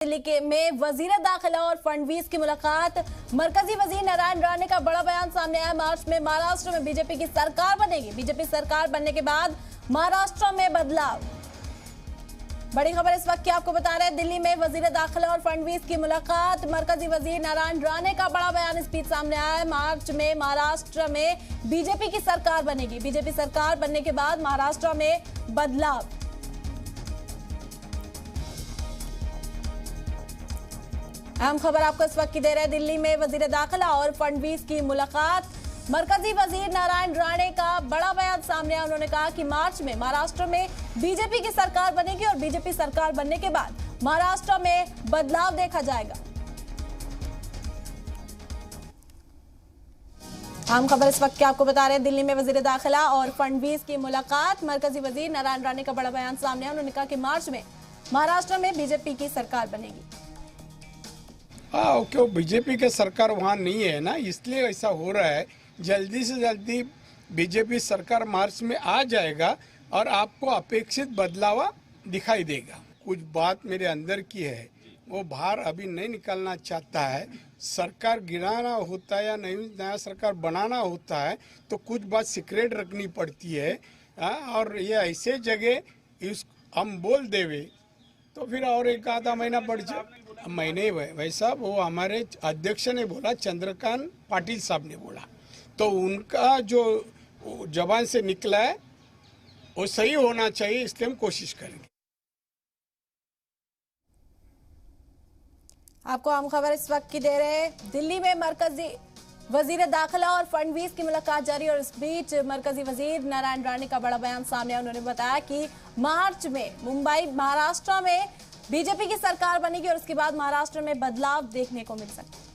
दिल्ली के में वजीर दाखिला और फडणवीस की मुलाकात। मरकजी वजीर नारायण राणे का बड़ा बयान सामने आया। मार्च में महाराष्ट्र में बीजेपी की सरकार बनेगी। बीजेपी सरकार बनने के बाद महाराष्ट्र में बदलाव। बड़ी खबर इस वक्त की आपको बता रहे हैं। दिल्ली में वजीर दाखिला और फडणवीस की मुलाकात। मरकजी वजीर नारायण राणे का बड़ा बयान इस बीच सामने आया है। मार्च में महाराष्ट्र में बीजेपी की सरकार बनेगी। बीजेपी सरकार बनने के बाद महाराष्ट्र में बदलाव। अहम खबर आपको इस वक्त की दे रहे हैं। दिल्ली में वजीर दाखिला और फडणवीस की मुलाकात। मरकजी वजीर नारायण राणे का बड़ा बयान सामने आया। उन्होंने कहा कि मार्च में महाराष्ट्र में बीजेपी की सरकार बनेगी और बीजेपी सरकार बनने के बाद महाराष्ट्र में बदलाव देखा जाएगा। अहम खबर इस वक्त की आपको बता रहे हैं। दिल्ली में वजीर दाखिला और फडणवीस की मुलाकात। मरकजी वजीर नारायण राणे का बड़ा बयान सामने आया। उन्होंने कहा कि मार्च में महाराष्ट्र में बीजेपी की सरकार बनेगी। हाँ, क्यों बीजेपी के सरकार वहाँ नहीं है ना, इसलिए ऐसा हो रहा है। जल्दी से जल्दी बीजेपी सरकार मार्च में आ जाएगा और आपको अपेक्षित बदलाव दिखाई देगा। कुछ बात मेरे अंदर की है, वो बाहर अभी नहीं निकलना चाहता है। सरकार गिराना होता है या नया सरकार बनाना होता है तो कुछ बात सीक्रेट रखनी पड़ती है। और ये ऐसे जगह इस हम बोल देवे तो फिर और एक आधा महीना बढ़ जाए। मैंने वैसा वो हमारे अध्यक्ष ने बोला, चंद्रकांत पाटिल साहब ने बोला, तो उनका जो जबान से निकला है वो सही होना चाहिए, इसलिए हम कोशिश करेंगे। आपको आम खबर इस वक्त की दे रहे हैं। दिल्ली में मरकजी वजीर दाखिला और फडणवीस की मुलाकात जारी और इस बीच मरकजी वजीर नारायण राणे का बड़ा बयान सामने आया। उन्होंने बताया कि मार्च में महाराष्ट्र में बीजेपी की सरकार बनेगी और उसके बाद महाराष्ट्र में बदलाव देखने को मिल सकता है।